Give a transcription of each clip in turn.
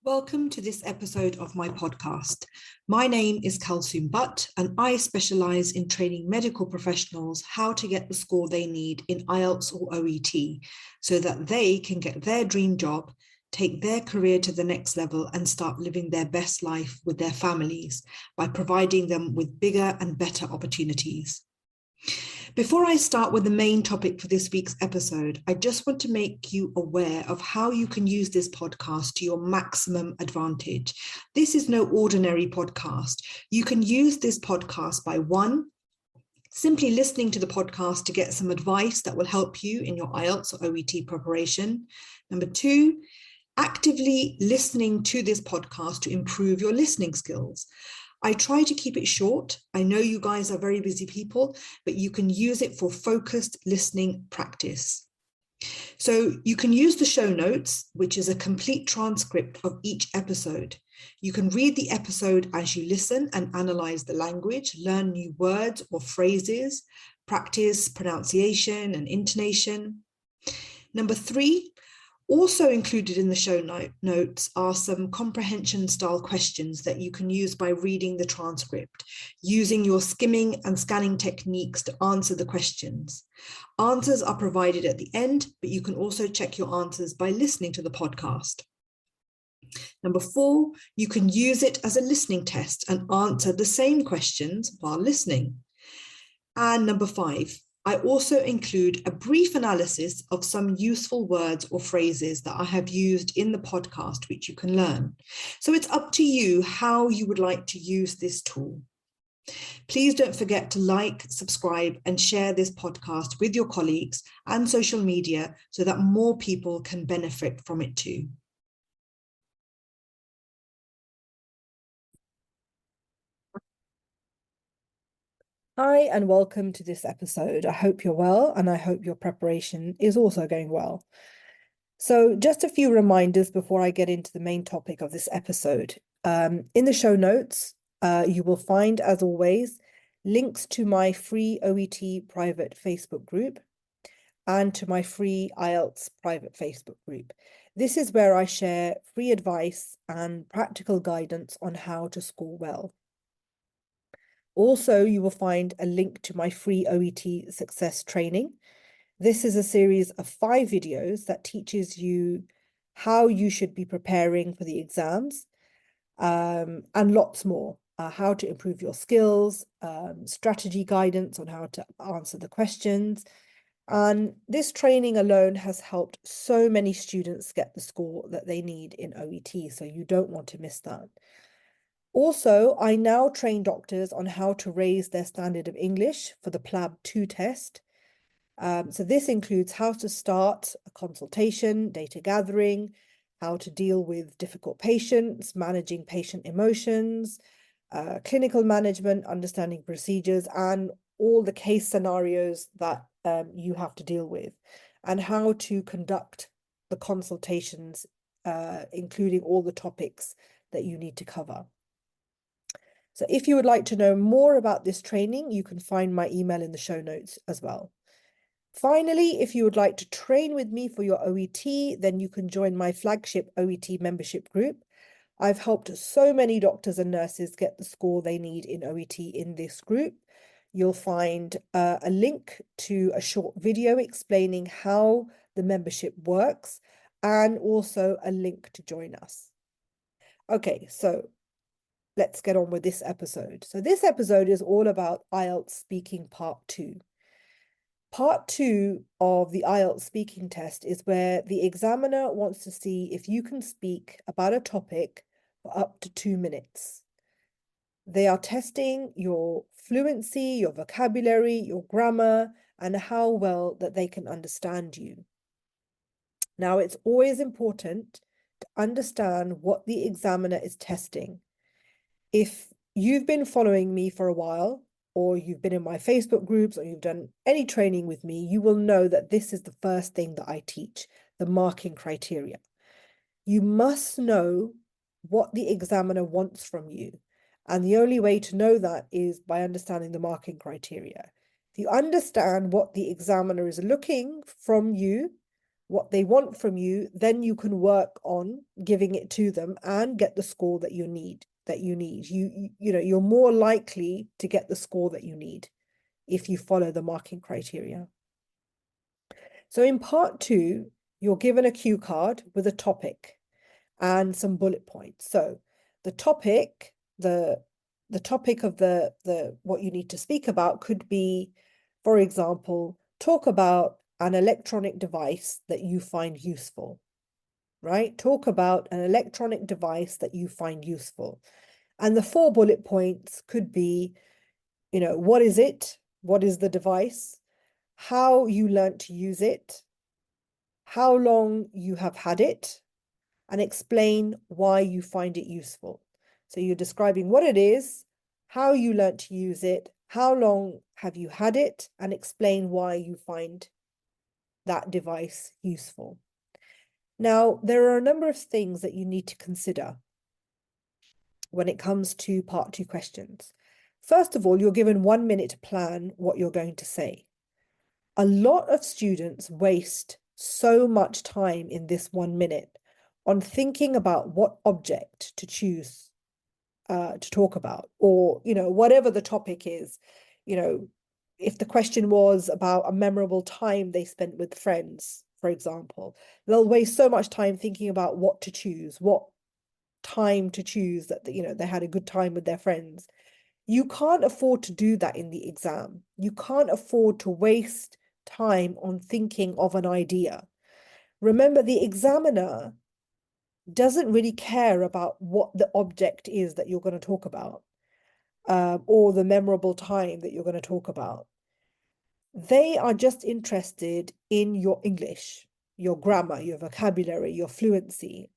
Welcome to this episode of my podcast. My name is Kalsoom, and I specialize in training medical professionals how to get the score they need in IELTS or OET so that they can get their dream job, take their career to the next level, and start living their best life with their families by providing them with bigger and better opportunities. Before I start with the main topic for this week's episode, I just want to make you aware of how you can use this podcast to your maximum advantage. This is no ordinary podcast. You can use this podcast by one, simply listening to the podcast to get some advice that will help you in your IELTS or OET preparation. Number two, actively listening to this podcast to improve your listening skills. I try to keep it short. I know you guys are very busy people, but you can use it for focused listening practice. So you can use the show notes, which is a complete transcript of each episode. You can read the episode as you listen and analyze the language, learn new words or phrases, practice pronunciation and intonation. Number three, also included in the show notes are some comprehension style questions that you can use by reading the transcript, using your skimming and scanning techniques to answer the questions. Answers are provided at the end, but you can also check your answers by listening to the podcast. Number four, you can use it as a listening test and answer the same questions while listening. And number five, I also include a brief analysis of some useful words or phrases that I have used in the podcast, which you can learn. So it's up to you how you would like to use this tool. Please don't forget to like, subscribe, and share this podcast with your colleagues and social media so that more people can benefit from it too. Hi, and welcome to this episode. I hope you're well, and I hope your preparation is also going well. So just a few reminders before I get into the main topic of this episode. In the show notes, you will find, as always, links to my free OET private Facebook group and to my free IELTS private Facebook group. This is where I share free advice and practical guidance on how to score well. Also, you will find a link to my free OET success training. This is a series of 5 videos that teaches you how you should be preparing for the exams and lots more, how to improve your skills, strategy guidance on how to answer the questions. And this training alone has helped so many students get the score that they need in OET, so you don't want to miss that. Also, I now train doctors on how to raise their standard of English for the PLAB 2 test. So this includes how to start a consultation, data gathering, how to deal with difficult patients, managing patient emotions, clinical management, understanding procedures, and all the case scenarios that you have to deal with, and how to conduct the consultations, including all the topics that you need to cover. So if you would like to know more about this training, you can find my email in the show notes as well. Finally, if you would like to train with me for your OET, then you can join my flagship OET membership group. I've helped so many doctors and nurses get the score they need in OET in this group. You'll find a link to a short video explaining how the membership works and also a link to join us. Okay, so let's get on with this episode. So this episode is all about IELTS Speaking Part 2. Part 2 of the IELTS speaking test is where the examiner wants to see if you can speak about a topic for up to 2 minutes. They are testing your fluency, your vocabulary, your grammar, and how well that they can understand you. Now, it's always important to understand what the examiner is testing. If you've been following me for a while, or you've been in my Facebook groups, or you've done any training with me, you will know that this is the first thing that I teach, the marking criteria. You must know what the examiner wants from you. And the only way to know that is by understanding the marking criteria. If you understand what the examiner is looking from you, what they want from you, then you can work on giving it to them and get the score that you need. You're more likely to get the score that you need if you follow the marking criteria. So in part 2, you're given a cue card with a topic and some bullet points. So the topic, the topic of the what you need to speak about could be, for example, talk about an electronic device that you find useful, right? Talk about an electronic device that you find useful. And the 4 bullet points could be, what is it? What is the device? How you learned to use it? How long you have had it? And explain why you find it useful. So you're describing what it is, how you learned to use it, how long have you had it, and explain why you find that device useful. Now, there are a number of things that you need to consider when it comes to part 2 questions. First of all, you're given 1 minute to plan what you're going to say. A lot of students waste so much time in this 1 minute on thinking about what object to choose to talk about, or, whatever the topic is. If the question was about a memorable time they spent with friends, for example, they'll waste so much time thinking about what to choose, what time to choose that, they had a good time with their friends. You can't afford to do that in the exam. You can't afford to waste time on thinking of an idea. Remember, the examiner doesn't really care about what the object is that you're going to talk about, or the memorable time that you're going to talk about. They are just interested in your English, your grammar, your vocabulary, your fluency.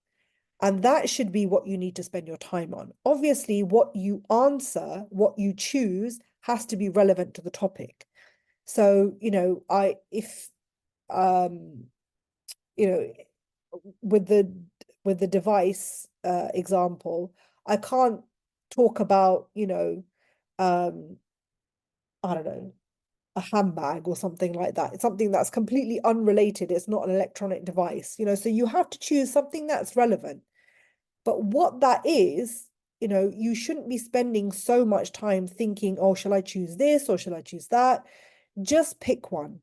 And that should be what you need to spend your time on. Obviously, what you answer, what you choose, has to be relevant to the topic. So, with the device example, I can't talk about, I don't know, a handbag or something like that. It's something that's completely unrelated. It's not an electronic device, so you have to choose something that's relevant. But what that is, you shouldn't be spending so much time thinking, oh, shall I choose this or shall I choose that? Just pick one.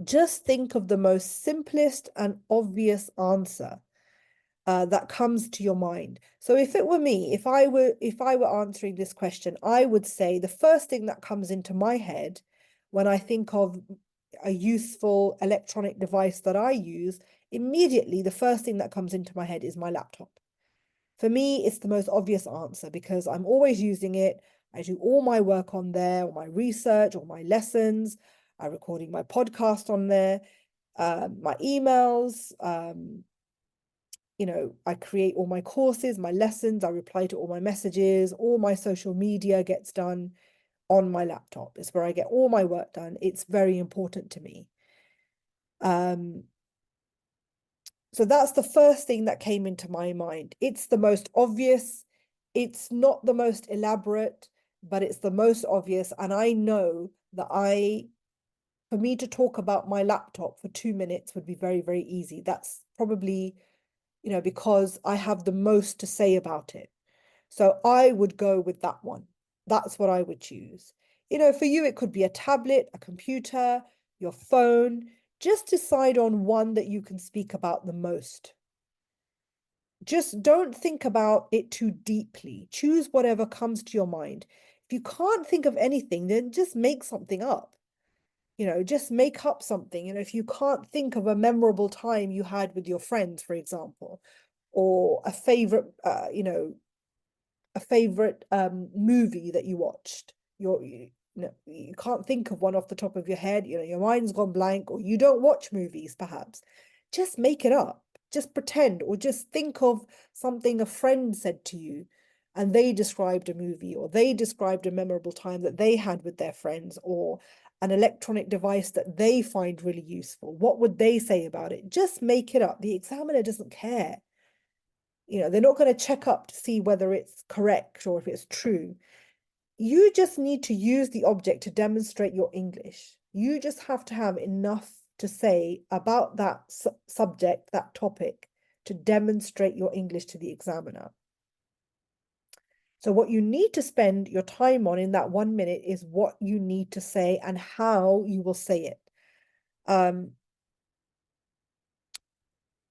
Just think of the most simplest and obvious answer that comes to your mind. So if it were me, if I were answering this question, I would say the first thing that comes into my head when I think of a useful electronic device that I use, immediately the first thing that comes into my head is my laptop. For me, it's the most obvious answer because I'm always using it. I do all my work on there, or my research, or my lessons. I'm recording my podcast on there, my emails. I create all my courses, my lessons. I reply to all my messages. All my social media gets done on my laptop. It's where I get all my work done. It's very important to me. So that's the first thing that came into my mind. It's the most obvious. It's not the most elaborate, but it's the most obvious. And I know that for me to talk about my laptop for 2 minutes would be very, very easy. That's probably, because I have the most to say about it. So I would go with that one. That's what I would choose. For you, it could be a tablet, a computer, your phone. Just decide on one that you can speak about the most. Just don't think about it too deeply. Choose whatever comes to your mind. If you can't think of anything, then just make something up. Just make up something. If you can't think of a memorable time you had with your friends, for example, or a favorite, movie that you watched, you can't think of one off the top of your head, your mind's gone blank, or you don't watch movies, perhaps. Just make it up. Just pretend, or just think of something a friend said to you and they described a movie, or they described a memorable time that they had with their friends, or an electronic device that they find really useful. What would they say about it? Just make it up. The examiner doesn't care. They're not going to check up to see whether it's correct or if it's true. You just need to use the object to demonstrate your English. You just have to have enough to say about that subject, that topic, to demonstrate your English to the examiner. So what you need to spend your time on in that 1 minute is what you need to say and how you will say it.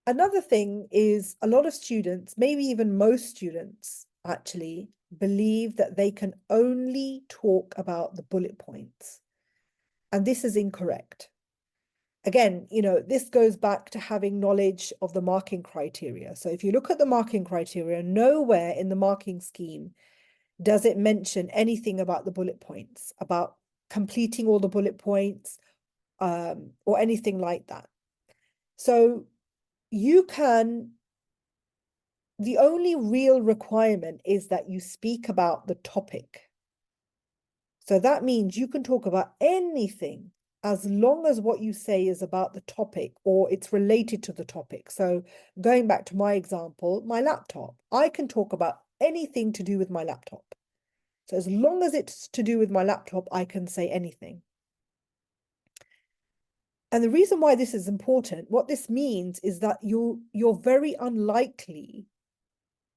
Another thing is a lot of students, maybe even most students actually, believe that they can only talk about the bullet points. And this is incorrect. Again, this goes back to having knowledge of the marking criteria. So if you look at the marking criteria, nowhere in the marking scheme does it mention anything about the bullet points, about completing all the bullet points, or anything like that. So the only real requirement is that you speak about the topic. So that means you can talk about anything as long as what you say is about the topic or it's related to the topic. So going back to my example, my laptop, I can talk about anything to do with my laptop. So as long as it's to do with my laptop, I can say anything. And the reason why this is important, what this means is that you're very unlikely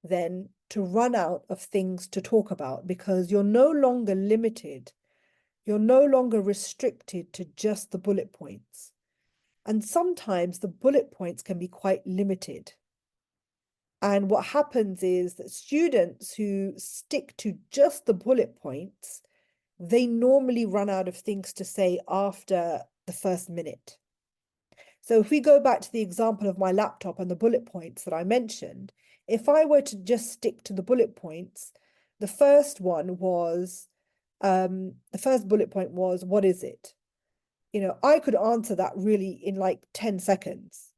then to run out of things to talk about because you're no longer limited. You're no longer restricted to just the bullet points. And sometimes the bullet points can be quite limited. And what happens is that students who stick to just the bullet points, they normally run out of things to say after the first minute. So if we go back to the example of my laptop and the bullet points that I mentioned, if I were to just stick to the bullet points, the first bullet point was, what is it? I could answer that really in like 10 seconds.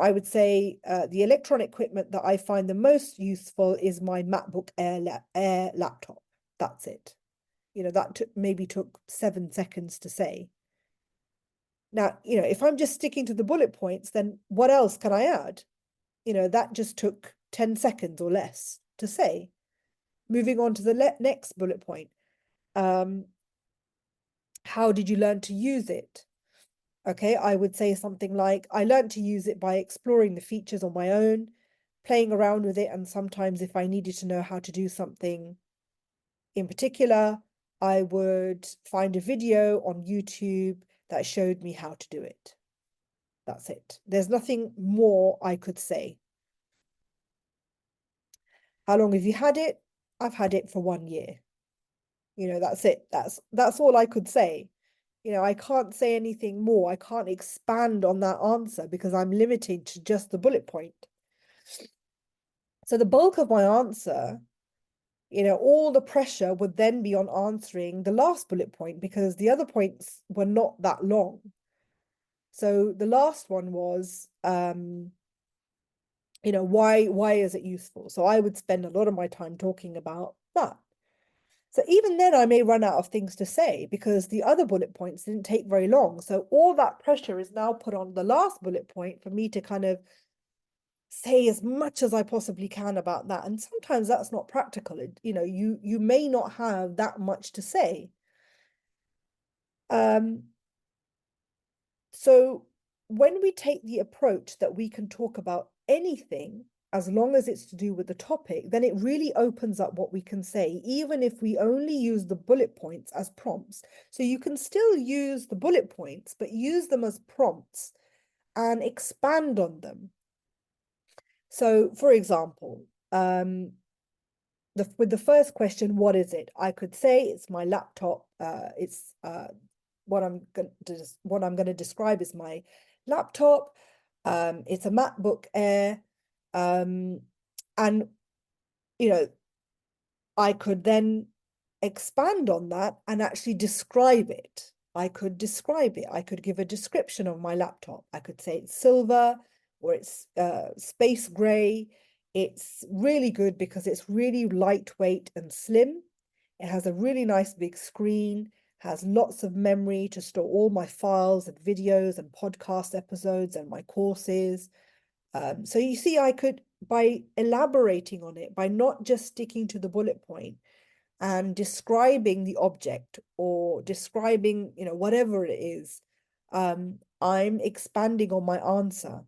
I would say the electronic equipment that I find the most useful is my MacBook Air laptop. That's it. That maybe took 7 seconds to say. Now, if I'm just sticking to the bullet points, then what else can I add? That just took 10 seconds or less to say. Moving on to the next bullet point. How did you learn to use it? Okay, I would say something like, I learned to use it by exploring the features on my own, playing around with it, and sometimes if I needed to know how to do something in particular, I would find a video on YouTube that showed me how to do it. That's it. There's nothing more I could say. How long have you had it? I've had it for 1 year. That's it. That's all I could say. I can't say anything more. I can't expand on that answer because I'm limited to just the bullet point. So the bulk of my answer, all the pressure would then be on answering the last bullet point because the other points were not that long. So the last one was, why is it useful? So I would spend a lot of my time talking about that. So even then I may run out of things to say because the other bullet points didn't take very long. So all that pressure is now put on the last bullet point for me to kind of say as much as I possibly can about that. And sometimes that's not practical. You may not have that much to say. So when we take the approach that we can talk about anything, as long as it's to do with the topic, then it really opens up what we can say, even if we only use the bullet points as prompts. So you can still use the bullet points, but use them as prompts and expand on them. So for example, with the first question, what is it? I could say it's my laptop. What I'm going to describe is my laptop. It's a MacBook Air. And, I could then expand on that and actually describe it. I could describe it. I could give a description of my laptop. I could say it's silver or it's space gray. It's really good because it's really lightweight and slim. It has a really nice big screen, has lots of memory to store all my files and videos and podcast episodes and my courses. So you see, I could, by elaborating on it, by not just sticking to the bullet point and describing the object or describing, whatever it is, I'm expanding on my answer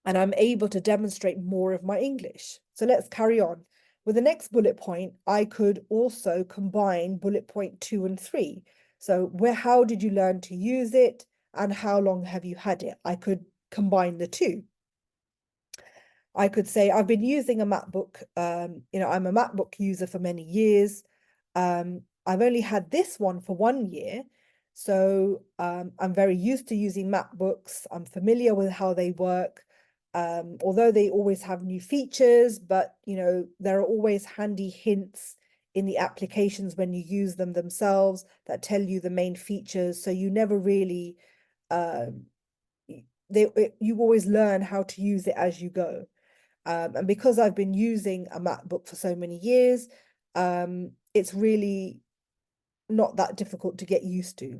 and I'm able to demonstrate more of my English. So let's carry on. With the next bullet point, I could also combine bullet point 2 and 3. So how did you learn to use it and how long have you had it? I could combine the two. I could say I've been using a MacBook. I'm a MacBook user for many years. I've only had this one for 1 year. So I'm very used to using MacBooks. I'm familiar with how they work. Although they always have new features, but there are always handy hints in the applications when you use them themselves that tell you the main features. So you never really, you always learn how to use it as you go. And because I've been using a MacBook for so many years, it's really not that difficult to get used to.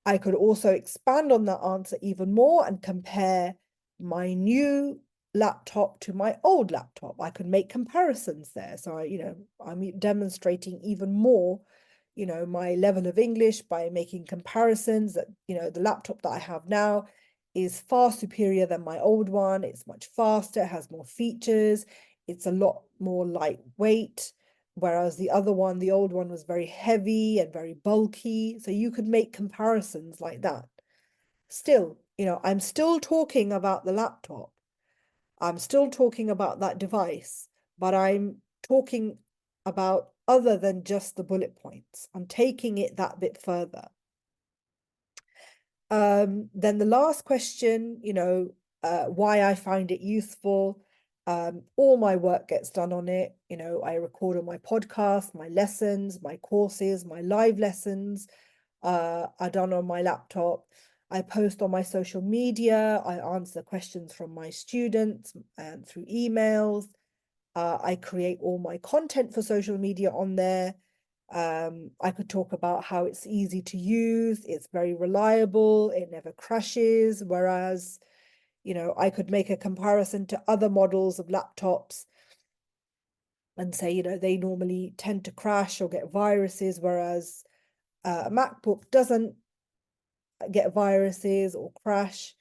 I could also expand on that answer even more and compare my new laptop to my old laptop. I could make comparisons there. So I'm demonstrating even more, my level of English by making comparisons that, the laptop that I have now is far superior than my old one. It's much faster, it has more features, it's a lot more lightweight. Whereas the other one, the old one, was very heavy and very bulky. So you could make comparisons like that. Still, I'm still talking about the laptop. I'm still talking about that device, but I'm talking about other than just the bullet points. I'm taking it that bit further. Then the last question, why I find it useful. All my work gets done on it. I record on my podcast, my lessons, my courses, my live lessons are done on my laptop. I post on my social media. I answer questions from my students through emails. I create all my content for social media on there. I could talk about how it's easy to use, it's very reliable, it never crashes, whereas, I could make a comparison to other models of laptops and say, they normally tend to crash or get viruses, whereas a MacBook doesn't get viruses or crash.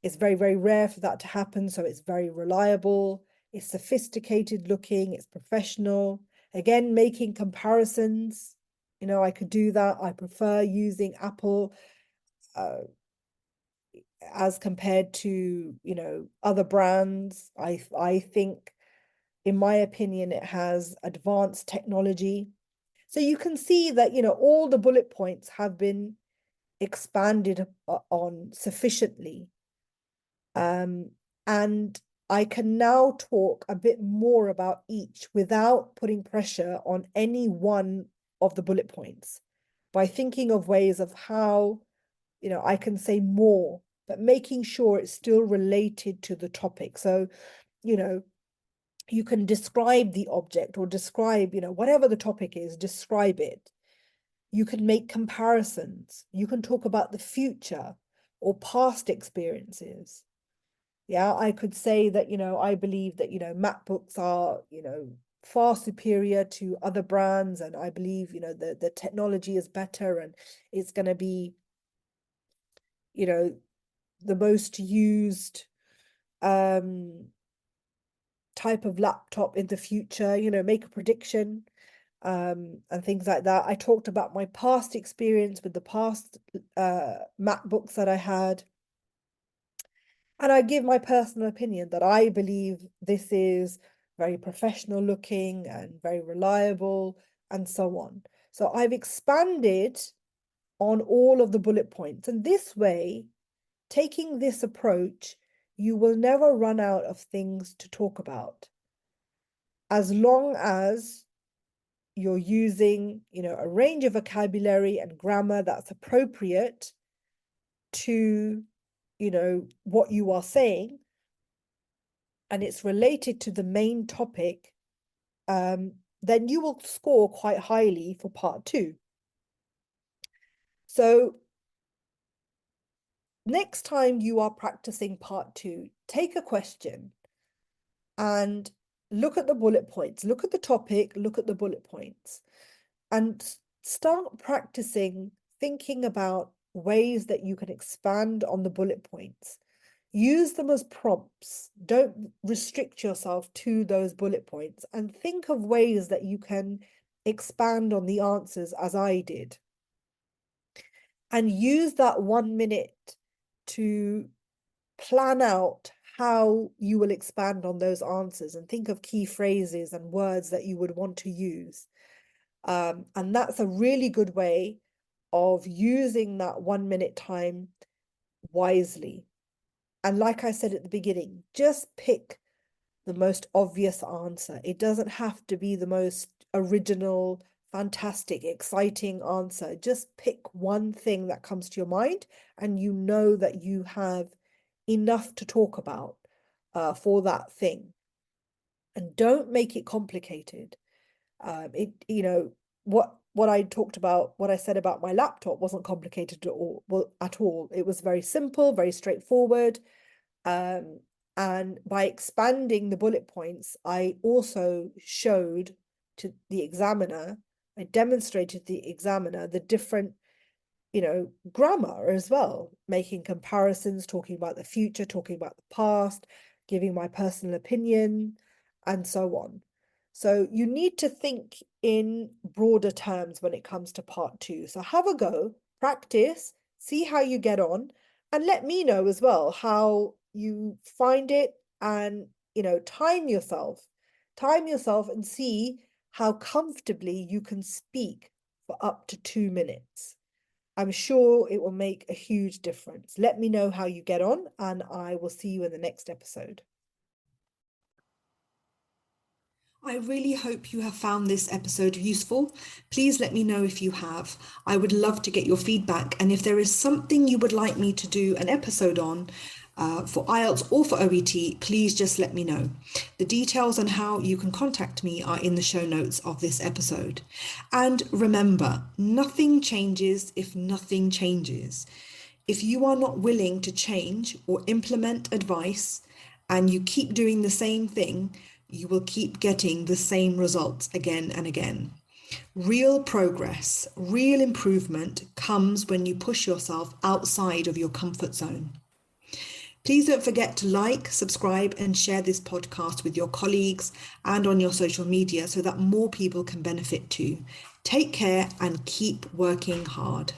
It's very, very rare for that to happen, so it's very reliable, it's sophisticated looking, it's professional. Again, making comparisons, I could do that. I prefer using Apple as compared to, other brands. I think, in my opinion, it has advanced technology. So you can see that, all the bullet points have been expanded on sufficiently. And I can now talk a bit more about each without putting pressure on any one of the bullet points by thinking of ways of how, I can say more, but making sure it's still related to the topic. So, you can describe the object or describe, whatever the topic is, describe it. You can make comparisons. You can talk about the future or past experiences. Yeah, I could say that, I believe that, MacBooks are, far superior to other brands. And I believe, the technology is better and it's going to be, the most used type of laptop in the future, make a prediction and things like that. I talked about my past experience with the past MacBooks that I had. And I give my personal opinion that I believe this is very professional looking and very reliable and so on. So I've expanded on all of the bullet points. And this way, taking this approach, you will never run out of things to talk about. As long as you're using, a range of vocabulary and grammar that's appropriate to, what you are saying, and it's related to the main topic, then you will score quite highly for part 2. So next time you are practicing part 2, take a question and look at the bullet points, look at the topic, look at the bullet points, and start practicing thinking about ways that you can expand on the bullet points. Use them as prompts. Don't restrict yourself to those bullet points, and think of ways that you can expand on the answers as I did. And use that 1 minute to plan out how you will expand on those answers, and think of key phrases and words that you would want to use. And that's a really good way of using that 1 minute time wisely. And like I said at the beginning, just pick the most obvious answer. It doesn't have to be the most original, fantastic, exciting answer. Just pick one thing that comes to your mind, and you know that you have enough to talk about for that thing. And don't make it complicated. What I talked about, what I said about my laptop wasn't complicated at all. Well, at all. It was very simple, very straightforward. And by expanding the bullet points, I also showed to the examiner, I demonstrated to the examiner the different, grammar as well, making comparisons, talking about the future, talking about the past, giving my personal opinion, and so on. So you need to think in broader terms when it comes to part 2. So have a go, practice, see how you get on, and let me know as well how you find it, and time yourself and see how comfortably you can speak for up to 2 minutes. I'm sure it will make a huge difference. Let me know how you get on, and I will see you in the next episode. I really hope you have found this episode useful. Please let me know if you have. I would love to get your feedback, and if there is something you would like me to do an episode on for IELTS or for OET, please just let me know. The details on how you can contact me are in the show notes of this episode. And remember, nothing changes if nothing changes. If you are not willing to change or implement advice, and you keep doing the same thing, you will keep getting the same results again and again. Real progress, real improvement comes when you push yourself outside of your comfort zone. Please don't forget to like, subscribe, and share this podcast with your colleagues and on your social media so that more people can benefit too. Take care and keep working hard.